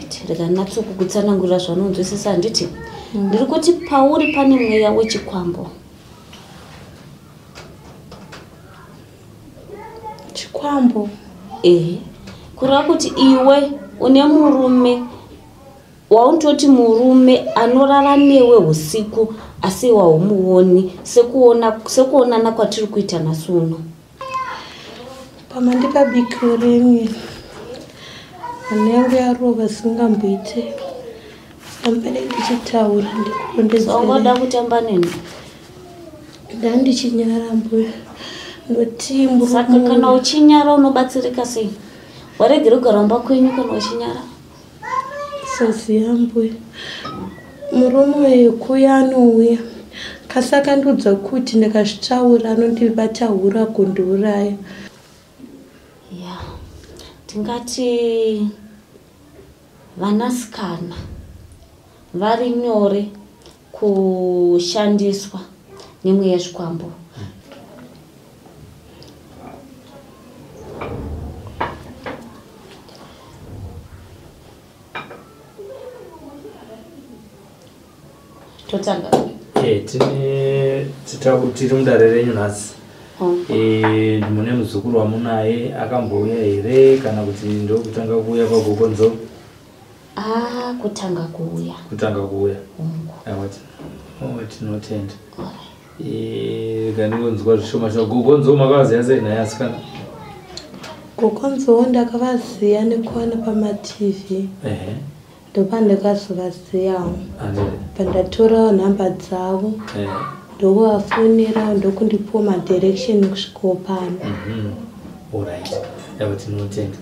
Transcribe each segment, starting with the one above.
Alright, rega natsokugutsanangurira zvanonzwisisa handiti. Ndiri kuti pauri pane mweya wechikwambo. Chikwambo? Kureva kuti iwe une murume waunototi murume anorara newe usiku asi waumuoni sekuonana kwatiri kuita nasuno. Pamandipa bikiro renyu anenge yarova singamboite ambane ndichitaura ndikundedzera. Ungoda kutamba neni? Ndandichinyara mbuya ndoti murume. Saka kana uchinyara unobatsirika sei? Waregere kugara mumba kwenyu kana uchinyara? Saziya mbuya murume wekuya anouya kasaka ndudza kuti ndikazvitaura anondibata hura kundiuraya. Tingati vanasikana vari nyore kushandiswa nemweya wezvikwambo. Totanga. Tiri mudare renyu nhasi. Mune muzukuru wamunaye akambouya here kana kuti ndokutanga kuuya pagogonzo? Kutanga kuuya. Kutanga kuuya. Tinotenda. Kandingonzwa zvishoma shoma. Gogonzo makavaziva sei naye asikana? Gogonzo ndakavaziva nekuona pamaTV. Ndopandakazovazivawo. Pandatora nhamba dzavo. Ndokuvafonera ndokundipa madirection kusvika pano. Alright. Tinotenda.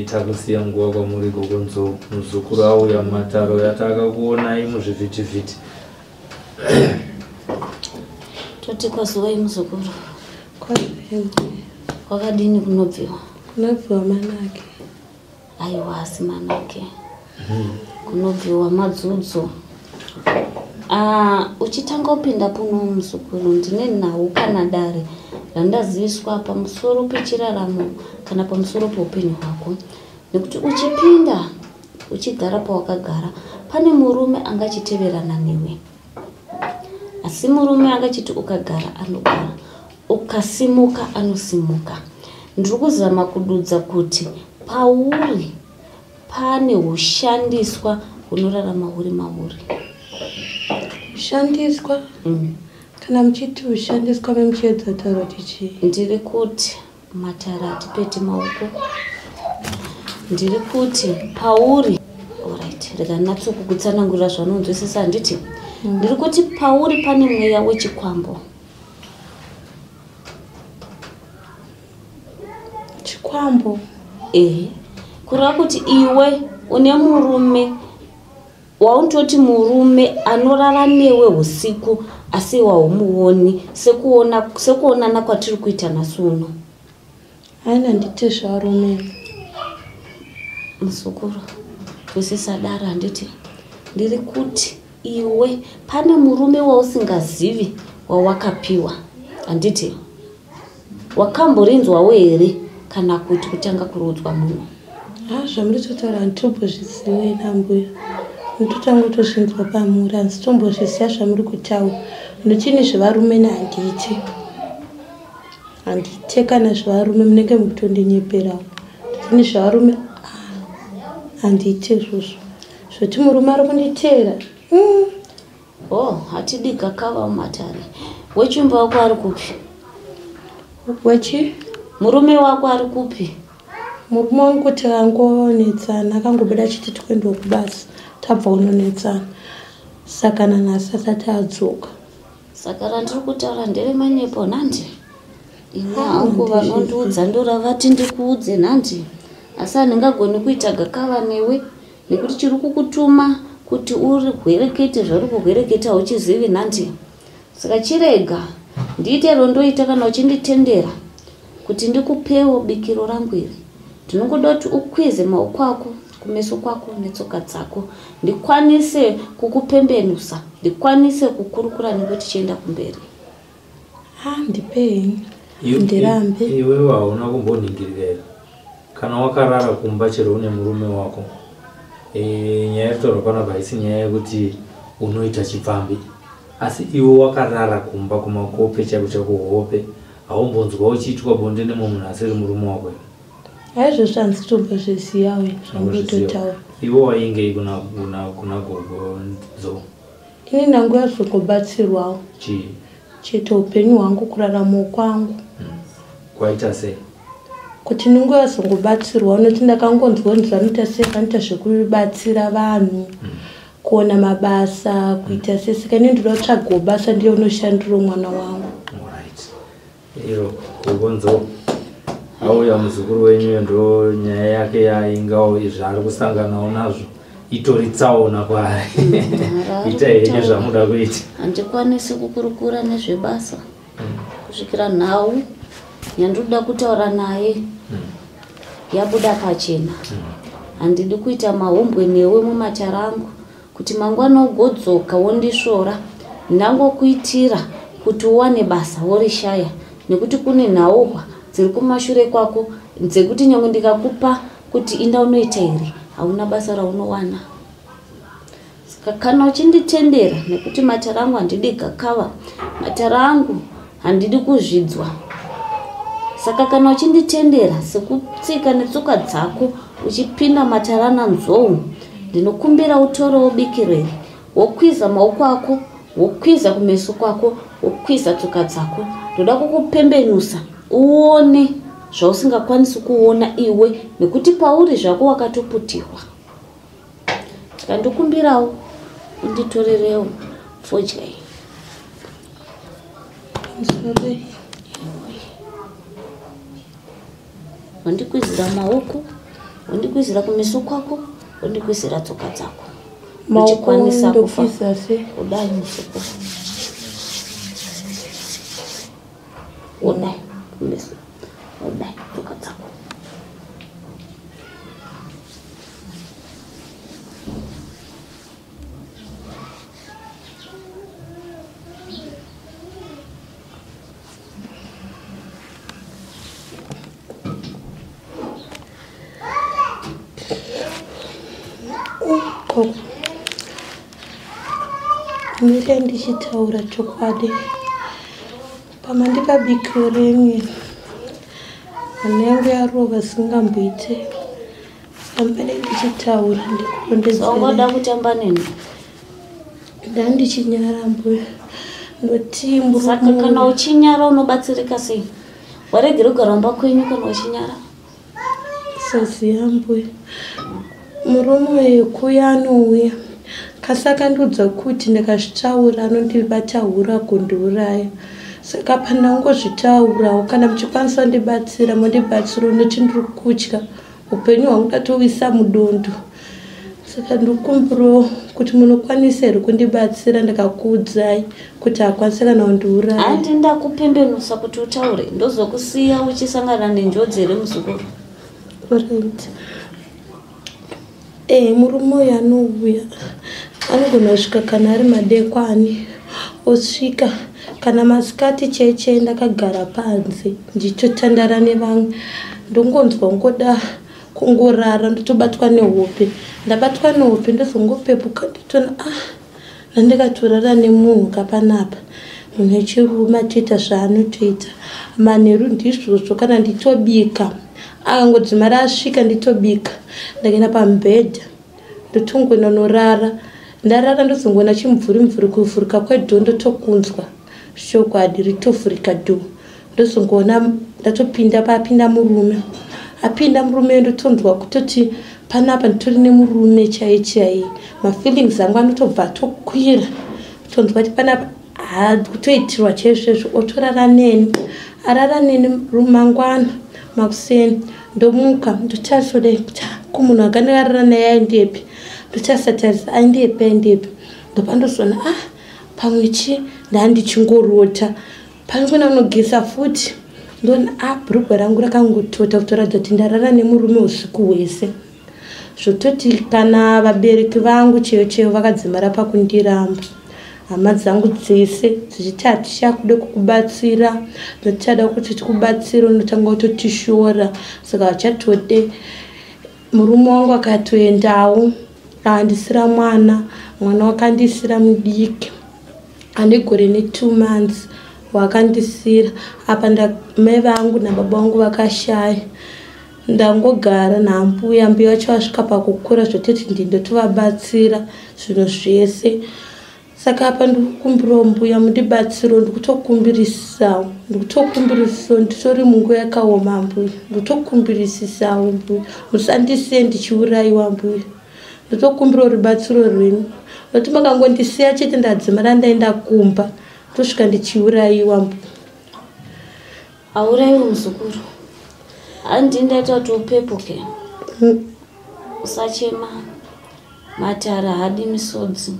Takusiya nguva kwamuri Gogonzo. Muzukuru auya mumataro yatakakuonai muzvivhitivhiti. Toti kwazovai muzukuru? Kwakadini kunobviwa? Kunobviwa manake. Aiwa asi manake. Kunobviwa madzodzo. Uchitanga upinda puno muzukuru ndine nhau kana dare randaziviswa pamusoro pechiraramo kana pamusoro peupenyu hwako. Nekuti uchipinda uchigara pawakagara pane murume angachiteverana newe. Asi murume angachiti ukagara anogara, ukasimuka anosimuka. Ndiri kuzama kududza kuti pauri pane hushandiswa hunorarama huri mauri. Hushandiswa? Kana muchiti hushandiswa memuchiedza kutaura tichii? Ndiri kuti matara atipeti maoko. Ndiri kuti pauri. Alright, rega natsokugutsanangurira zvanonzwisisa handiti. Ndiri kuti pauri pane mweya wechikwambo. Chikwambo? Kureva kuti iwe une murume waunototi murume anorara newe usiku asi waumuoni sekuonana kwatiri kuita nasuno. Haina ndite zvarume. Muzukuru, twisisa dara handiti. Ndiri kuti iwe pane murume wausingazivi wawakapiwa handiti. Wakamborinzwawo here kana kuti kutanga kurodzwa munhu? Zvamuri totaura handitombozviziva nambuya. Ndotanga kutozvinzwa pamuri asi tombozviziva zvamuri kutaura. Ndochini zvevarume handiti. Handite kana zvevarume munenge mukutondinyeperavo. Ndini zvevarume handite izvozvo. Zvoti murume ari kunditeera. Hatidi gakava mumatare. Wechimba wako ari kupi? Wechi? Murume wako ari kupi? Murume wangu kuti angonetsana akangobuda chiti tikuendawo kubasa. Tabva unonetsana. Saka nanhasi asati adzoka. Saka randiri kutaura ndere manyepo nhandi. Ine hangu vanondiudza ndoravati ndikuudze nhandi. Asi handingagoni kuita gakava newe nekuti chiri kukutuma kuti uri kuherekete zvari kuhereketa uchizivi nhandi. Saka chirega ndiite rondoita kana uchinditendera kuti ndikupewo bikiro rangu iri. Ndinokuda kuti ukwize maoko ako kumeso kwako netsoka dzako ndikwanise kukupembenusa, ndikwanise kukurukura newe tichienda kumberi. Ndipei ndirambe. Iwewe hauna kumboningirira kana wakarara kumba chero une murume wako nyaya yekutaura panapa haisi nyaya yekuti unoita chipfambi, asi iwe wakarara kumba kumakope chako chakuhope, haumbonzwa uchiitwa bonde nemunhu asiri murume wako. Haizvozvo handitombozvizivawo zvangototaura. Iwe waingei kuna gogo Nzo? Ini ndangu yazogobatsirwawo chete upenyu hwangu kurarama kwangu. Kwaita sei? Kuti ningu yazongobatsirwawo noti ndakangonzwa zvanoita sei vanoita zvekubatsira vanhu, kuona mabasa, kuita sei. Saka ini ndinoda kutsvagawo basa ndiye unoshandira mwana wangu. Iro gogo Nzo auya muzukuru wenyu ndo nyaya yake yaingawo zvaari kusanganawo nazvo itori tsaona kwaari. Itai henyu zvamuda kuita. Handikwanisi kukurukura nezvebasa kusvikira nhau yandoda kutaura naye yabuda pachena. Handidi kuita mahombwe newe mumatara angu kuti mangwana ugodzoka wondisvora. Ndangokuitira kuti uwane basa worishaya, nekuti kune nhauhwa dziri kumashure kwako dzekuti nyangwe ndikakupa kuti inda unoita here hauna basa raunowana. Saka kana uchinditendera, nekuti matara angu handidi gakava, matara angu handidi kuzvidzwa. Saka kana uchinditendera sekutsika netsoka dzako uchipinda matarana Nzou, ndinokumbira utorewo bikireri wokwiza maoko ako, wokwiza kumeso kwako, wokwiza tsoka dzako. Ndoda kukupembenusa uone zvausingakwanisi kuona iwe, nekuti pauri zvako wakatoputirwa. Saka ndikumbirawo unditorerewo fodya iyi. Wandikwizira maoko, wandikwizira kumeso kwako, wandikwizira tsoka dzako. Uchikwanisa kufa udai musoko. Udai kumeso, udai tsoka dzako. Ndiri ndichitaura chokwadi pamandikabikiro renyu hana yangu yarova singamboite. Ambere ndichitaura ndikurondedzera. Ungoda kutamba neni? Ndandichinyara mbuya ndotimbu. Saka kana uchinyara unobatsirika sei? Waregera kugara kwenyu kana uchinyara? Saziya mbuya, murume wekuya anouya kasaka ndudza kuti ndikazvitaura anondibatahura kundiuraya. Saka pandangozvitaurawo kana muchikwanisa ndibatsira mundibatsira, nekuti ndiri kutya upenyu hwangu ndatowisa mudondo. Saka ndikumbirawo kuti munokwanisa here kundibatsira ndikakuudzai kuti hakwanisi kana kundiuraya. Handi ndakupembenusa kuti utaure ndozokusiya uchisangana nenjodzi here muzukuru. Right. Murume uyu anouya anogona kusvika kana ari madekwana, osvika kana masikati cheche ndakagara panze ndichitotandara nevamwe. Ndongonzwa ngoda kungorara ndotobatwa nehope. Ndabatwa nehope ndozongopepuka ndotona nandikatorara nemunhu kapanapa, munhu wechirume atoita zvaanotoita. Manheru ndizvozvo kana nditobika akangodzimara asvika nditobika ndakaenda pamubhedha ndotongonorara. Ndarara ndozongona chimvuri kuvhurika kwedho ndotokunzwa shoko ritotovhurika dho. Ndozongona ndatopinda papinda murume. Apinda murume ndotonzwa kutoti panapa nditori nemurume chaiye. Mafeelings angu anotobva atokwira. Tonzwa kuti panapa kutoitirwa chaizvozvo. Otorara neni. Arara neni mangwana makuseni ndomuka ndotarisodai kuti kumunhu akandiarara naye aindepi. Ndotarisatarise aindepi. Ndopandozona pamwechi ndandichingorota. Pangona unogesa futi ndona bhurugwa rangu rakangotota kutoratidza kuti ndarara nemurume usiku hwese. Zvototi kana vabereki vangu chaivo vakadzimara pakundiramba, hama dzangu dzese dzichiti hatichakuda kukubatsira, ndotichada kuti tikubatsire unotanga kutotishora. Saka vachatode murume wangu akatoendawo ndisira mwana wakandisira mudiki ane gore ne2 months wakandisira apa mai vangu nababa vangu vakashaya ndangogara nambuya mbuya vacho vasvika pakukura zvototi ndindotovabatsira zvinhu zvese. Saka apa ndikukumbira mbuya mundibatsiro ndikutokumbirisisawo nditori munguva yakaoma mbuya ndikutokumbirisisawo mbuya musandisiye ndichiurayiwa mbuya nditokumbira rubatsiro rwenyu nokuti makangondisiya chete ndadzimara ndaenda kumba tosvika ndichiurayiwa mbuya. Haurayiwi muzukuru, handi ndaita kuti upepuke. Usachema, matara hadi misodzi.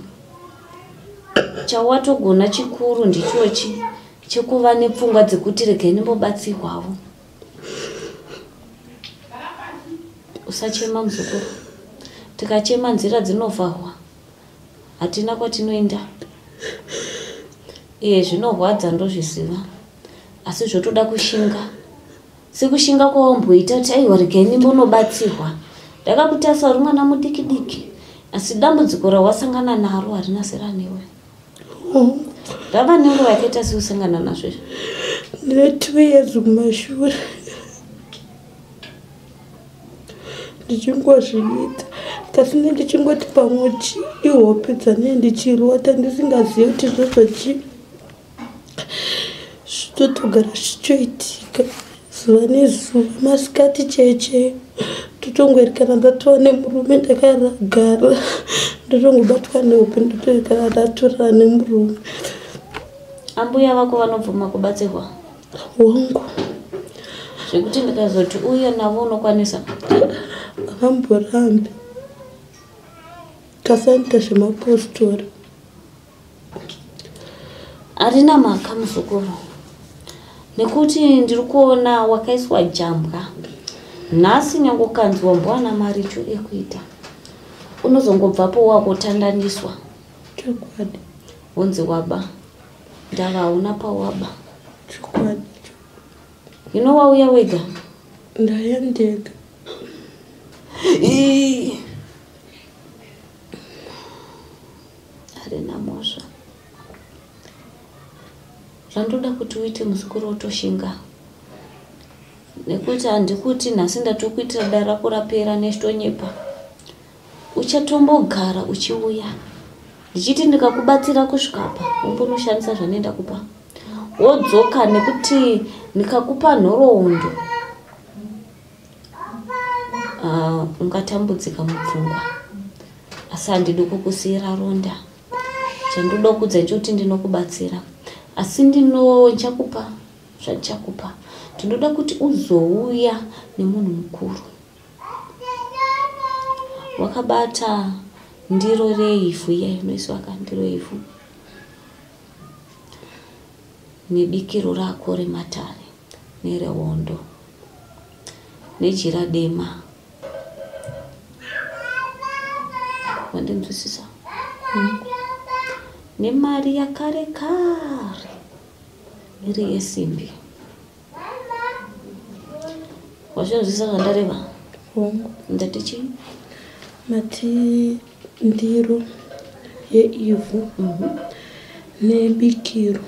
Chawatogona chikuru ndichochi chekuva nepfungwa dzekuti regai ndimbobatsirwawo. Usachema muzukuru, tikachema nzira dzinovharwa hatina kwatinoenda. Zvinorwadza ndozviziva, asi zvotoda kushinga. Sekushinga kwawamboita kuti aiwa regai ndimbonobatsirwa. Ndakakutarisa uri mwana mudiki diki, asi dambudziko rawasangana naro harina zera newe. Ndava nenguva yakaita seusangana nazvo. Ndine 2 years kumashure ndichingozviita kasi ndichingoti pamwechi ihope dzanenge ndichirota ndisingazivi kuti zvozochi zvitotogara zvichoitika zuva nezuva masikati cheche totongoerekana ndatova nemurume ndakaragara ndotongobatwa nehope ndotoerekana ndatorana nemurume. Ambuya vako vanobvuma kubatsirwa wangu zvekuti ndikazoti uye navo unokwanisa? Akamborambi kasaita zvemapositori. Harina mhaka muzukuru, nekuti ndiri kuona wakaiswa jambwa. Nhasi nyangokanzwa mbwana maricho ekuita unozongobvapo wakotandaniswa. Chokwadi Wonzi waba ndava hauna pawaba. chokwadi Wauya wega? ndaya ndega. Harina mhosva. Zvandoda kuti uite muzukuru utoshinga, nekuti handikuti nhasi ndatokuitira dara kurapera neshtonyepa. Uchatombogara uchiuya ndichiti ndikakubatsira kusvika apa umbonoshandisa zvanenda kupa wodzoka, nekuti ndikakupa nhoroondo ungatambudzika mupfungwa. Asi handidi kukusiyira ronda. Chandoda kudza nchoti ndinokubatsira, asi nchakupa zvandichakupa ndinoda kuti uzouya nemunhu mukuru. Wakabata ndiro reivhu iya inoiswa ndiro reivhu nebikiro rako rematare nerehondo nejira dema. Wandinzwisisa? Nemari yakare kare iri yesimbi. Wazvinzwisisa zvandareva? Ndati chii? Mati ndiro yeivhu nebikiro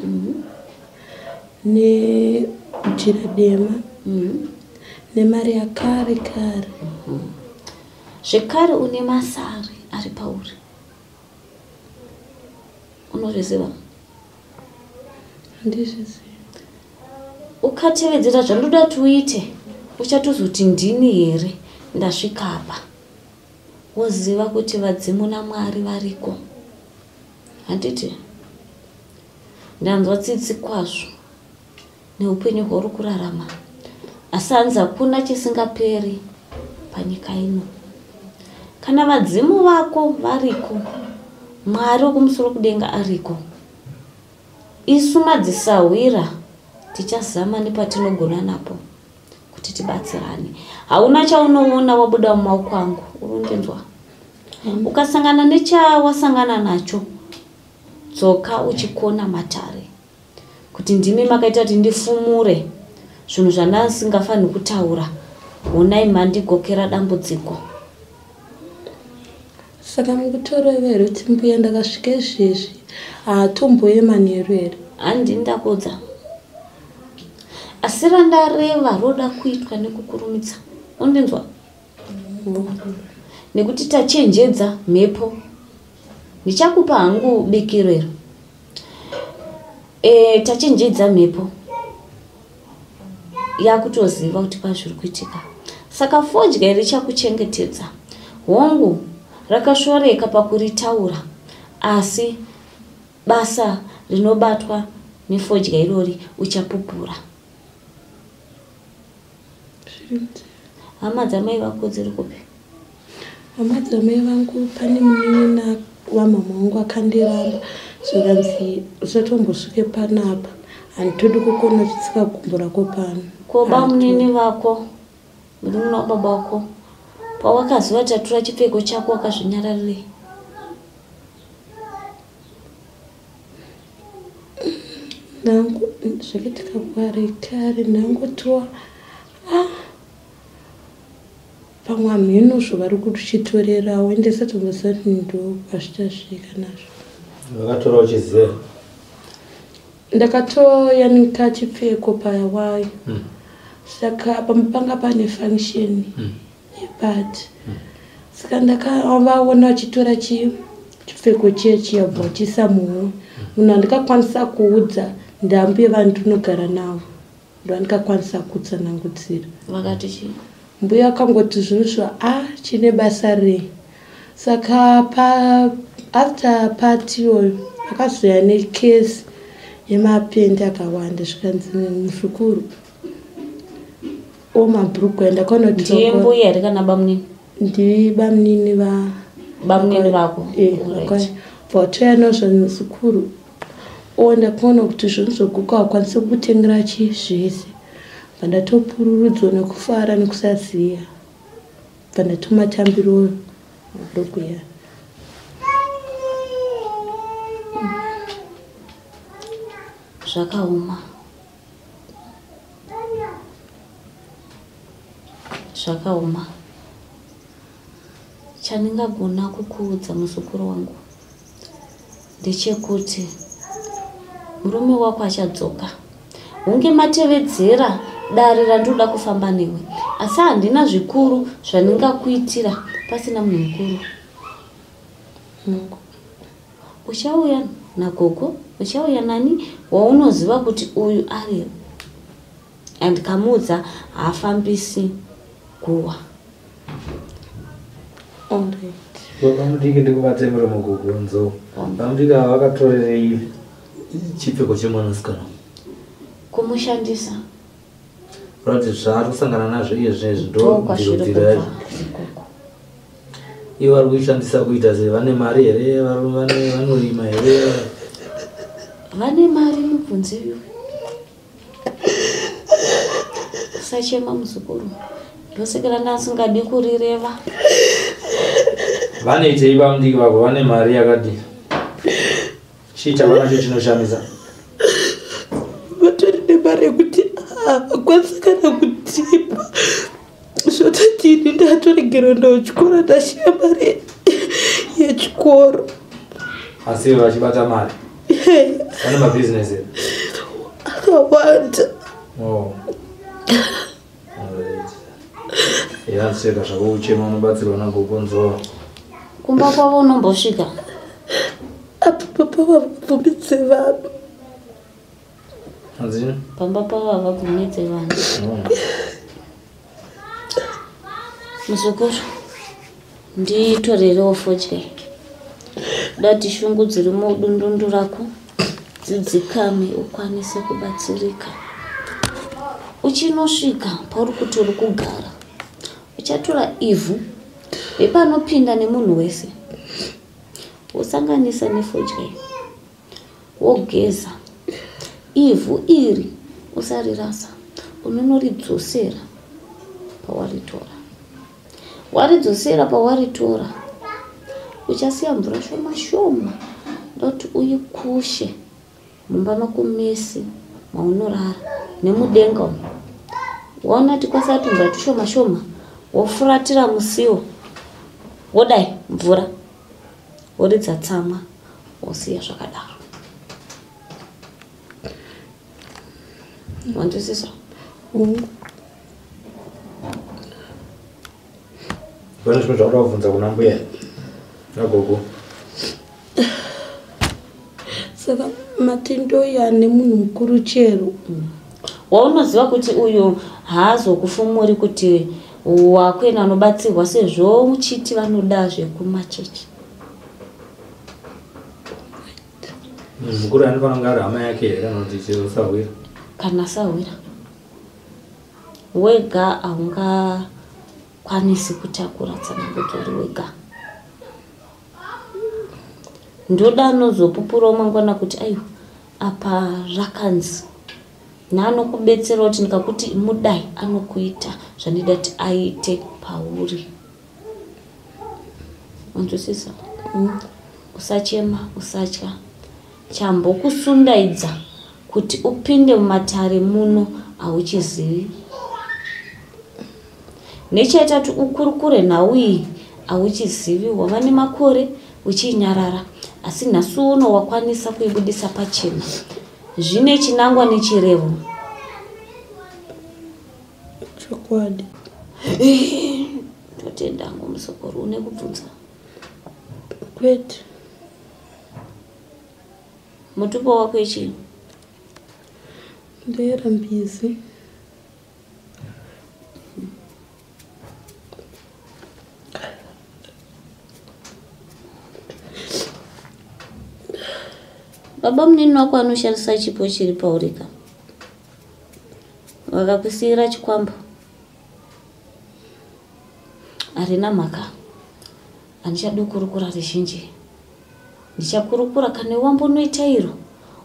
nejira dema nemari yakare kare. Zvekare une masari ari pauri, unozviziva? Handizvizivi. Ukatevedzera zvandoda tuite uchatozoti ndini here ndasvika apa. Woziva kuti vadzimu naMwari variko. Handiti ndanzwa tsitsi kwazvo neupenyu huri kurarama, asi hanzi hakuna chisingaperi panyika ino. Kana vadzimu vako variko, Mwari wokumusoro kudenga ariko, isu madzisahwira tichazama nepatinogona napo kuti tibatsirane. Hauna chaunoona wabuda mumaoko angu, urundinzwa. Ukasangana nechawasangana nacho, dzoka uchikona matare kuti ndimi makaita kuti ndifumure zvinhu zvandasingafaniri kutaura. Honai mandigokera dambudziko. saka mukutorovera kuti mbuya ndakasvika izvezvi hatomboemanheru here. Handi ndakudza asi randareva roda kuitwa nekukurumidza, undinzwa? Nekuti tachenjedza mhepo. Ndichakupa hangu bikiro tachenjedza mhepo yakutoziva kuti pazviri kuitika. Saka fodya richakuchengetedza. Hongu rakashoreka pakuritaura, asi basa rinobatwa nefodya irori uchapupura. Hama dzamai vako dziri kupi? Hama dzamai vangu pane munini wamama wangu akandiramba zvakanzi usatombosvike panapa, handitodi kukona uchitsika kumburako pano. Koba munini vako murimuna wababa wako pawakaziva tatura chipfeko chako wakazvinyararirei? Nangu zvakitika kwarekare nangotoa pamwe mhino zvavari kuchitorerawo ndisatombosati ndo pazvichasvika nazvo. Wakatora uchiziva? Ndakatoyanika chipfeko payawayo. Saka panga pane function yebati. Saka ndakavaona vachitora chipfeko chiyabva vachisa muhuro. Munhu andikakwanisa kuudza ndambuye vanhu ndinogara navo ndandikakwanisa kutsanangudzira. Vakati chii? Mbuya akangoti zvinhu chine basa rei. Saka after party iyoyo akazoya nekesi yemapendi akawanda zvikanzi muzvikuru omabhurugwa ndakaona kuti ndiye mbuya here kana bamunini? Ndi bamunini bamunini vako. Vatoya nazvo muzvikuru ndakaona kuti zvinhu zvoguka akwanise kutengera zvese. Pandatopururudzwa nekufara nekusaziya pandatomatambiro mabhurugu ya. Zvakaoma. Zvakaoma. Chandingagona kukuudza muzukuru wangu ndechekuti murume wako achadzoka. Hunge matevedzera dare randoda kufamba newe, asi handina zvikuru zvandingakuitira pasina munhu mukuru. Uchauya nagogo, uchauya nani waunoziva kuti uyu ari, andikamuudza haafambisi guwa. Pamudiki ndikuvatemera mugogonzo. Pamudiki vakatorerei chipfeko chemwanasikana? Kumushandisa. Kuti zvaari kusangana nazvo iyezvezvi ndondirodzira ivo vari kuishandisa kuita sei? Vane mari here? Vanorima here? Vane mari mubvunzi uyu. Usachema muzukuru, ndosekera ndasingadi kurireva. Vanoitei pamudiki vako? Vane mari yakadini? Chii chavanacho chinoshamisa? Vatori nemari yekuti akwanisa kana kutipa zvotadini. Ndatoregera ndauchikoro ndashiya mari yechikoro. Asi vachibata mari? Vane mabhizinesi here? Akawanda. Yanseka zvako uchema unobatsirwa nagogonzo. Kumba kwavo unombosvika? Apa papa vabvumidze vanhu. Anzini? Pamba pavo havabvumidze vanhu. Muzukuru, nditorerewo fodya. Dati shungu dziri mudundundu rako dzidzikame ukwanise kubatsirika. Uchinosvika pauri kuti uri kugara, uchatora ivhu repanopinda nemunhu wese, wosanganisa nefodya wogeza. Ivhu iri usarirasa, unonoridzosera pawaritora. Waridzosera pawaritora, uchasiya mvura shoma shoma ndoti uyikushe mumba makumesi maunorara nemudenga umu. Waona tikasati mvura tushoma shoma, wofuratira musiwo, wodai mvura woridza tsamwa wosiya zvakadaro. Wanzwisisa? Pane zvimwe zvauda kubvunza kuna mbuya nagogo? Saka Matendo ane munhu mukuru chero. Waunoziva kuti uyu haazokufumuri kuti wakwena anobatsirwa sezvo muchiti vanoda zvekumachechi. Munhu mukuru anofanira kunge ari hama yake here kana kuti chero sahwira? Kana sahwira wega haungakwanisi kutakura tsanangudzo uri wega. Ndoda anozopupurawo mangwana kuti aiwa apa zvakanzi naanokubetsera kuti ndikakuti mudai anokuita zvanida kuti aite pauri. Wanzwisisa? Usachema, usatya. Chambokusundaidza kuti upinde mumatare muno hauchizivi. Nechitatu ukurukure nawi hauchizivi, wava nemakore uchinyarara, asi nhasi uno wakwanisa kuibudisa pachena. Zvine chinangwa nechirevo. Chokwadi. Totenda ngo musokoro une kubvunza. Kwete. Mutupo wako ichi? Ndera mbizi. Baba munini wako anoshandisa chipo chiri paurika. Vakakusiyira chikwambo. Harina mhaka. Handichadi kurukura ruzhinji. Ndichakurukura kana wambonoita iro.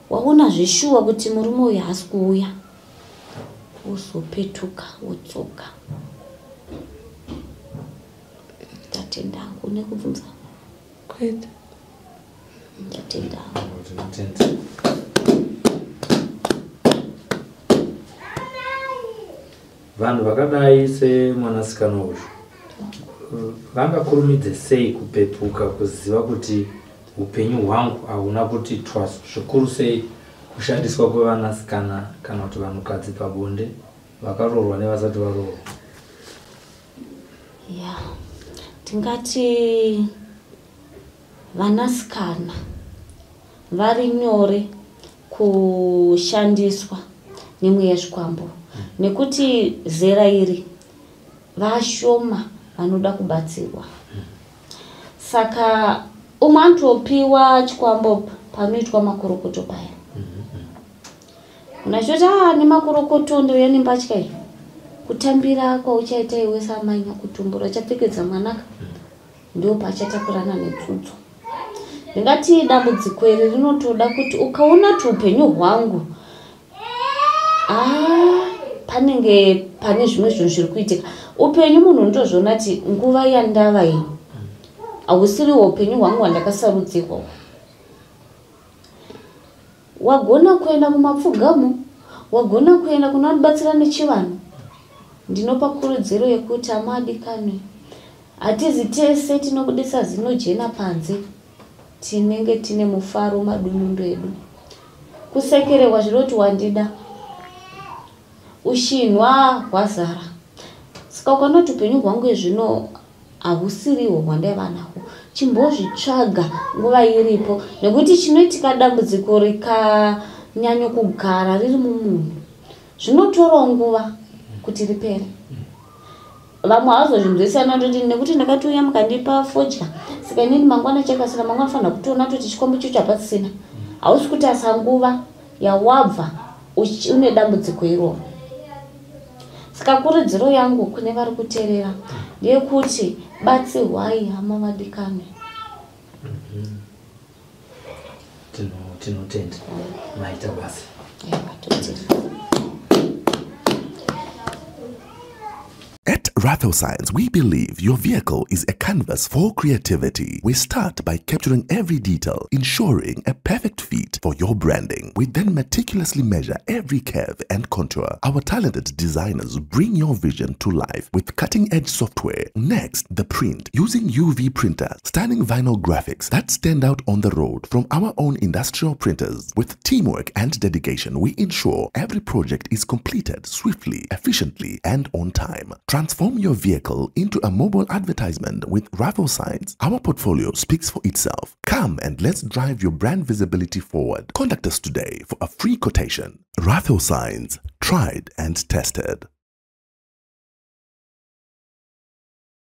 Waona zvishuwa kuti murume uyu haasi kuuya. Uzopetuka wodzoka. Tatenda hangu nekubvunza. Kwete. Tatenda. Vanhu vakadai semwanasikana uyu vangakurumidze sei kupepuka kuziva kuti upenyu hwangu hauna kuti twasu, zvikuru sei kushandiswa kwevanasikana kana kuti vanhukadzi pabonde vakaroorwa nevasati varoorwa? Ya, tingati vanasikana vari nyore kushandiswa nemweya zvikwambo nekuti zera iri vashoma vanoda kubatsirwa. Saka umwe anotopiwa chikwambo panoitwa makorokoto paya. Unachoti nemakorokota ndouya nembatya iyi. Kutambira kwauchaita iwe samai kutumbura chapfekedza mwanaka ndio pachatakurana netsutso. Ndingati dambudziko iri rinotoda kuti ukaona kuti upenyu hwangu panenge pane zvimwe zvinhu zviri kuitika. Upenyu munhu ndozvona kuti nguva yandava iyi hausiriwo upenyu hwangu hwandakasarudzirwa. Wagona kuenda kumapfugamo, wagona kuenda kunobatsira nechivanhu. Ndinopa kurudziro yekuti amadikane. Hatizi tese tinobudisa zinojena panze. Tinenge tine mufaro madunundu edu. Kusekererwa zvinoti wandida. Ushinwa hwazara. Saka ukaona kuti upenyu hwangu zvino hahusiriwo hwandaiva nahwo, chimbozvitsvaga nguva iripo, nekuti chinoitika dambudziko rikanyanya kugara riri mumunhu zvinotorawo nguva kuti ripere. Vamwe havazozvinzwisana ndoti nekuti ndakati uya mukandipa fodya, saka inini mangwana chakasina, mangwana fanira kutoona kuti chikwambo icho chapasina. Hausi kuti asa nguva yawabva une dambudziko iroro. Saka kurudziro yangu kune vari kuteerera ndeyekuti batsirwai hama madikani. Tinotenda maita basa. At Ratho Science, we believe your vehicle is a canvas for creativity. We start by capturing every detail, ensuring a perfect fit for your branding. We then meticulously measure every curve and contour. Our talented designers bring your vision to life with cutting-edge software. Next, the print. Using UV printers, stunning vinyl graphics that stand out on the road from our own industrial printers. With teamwork and dedication, we ensure every project is completed swiftly, efficiently, and on time. Transform your vehicle into a mobile advertisement with Ratho Science. Our portfolio speaks for itself. Come and let's drive your brand visibility forward. Contact us today for a free quotation. Ratho Science, tried and tested.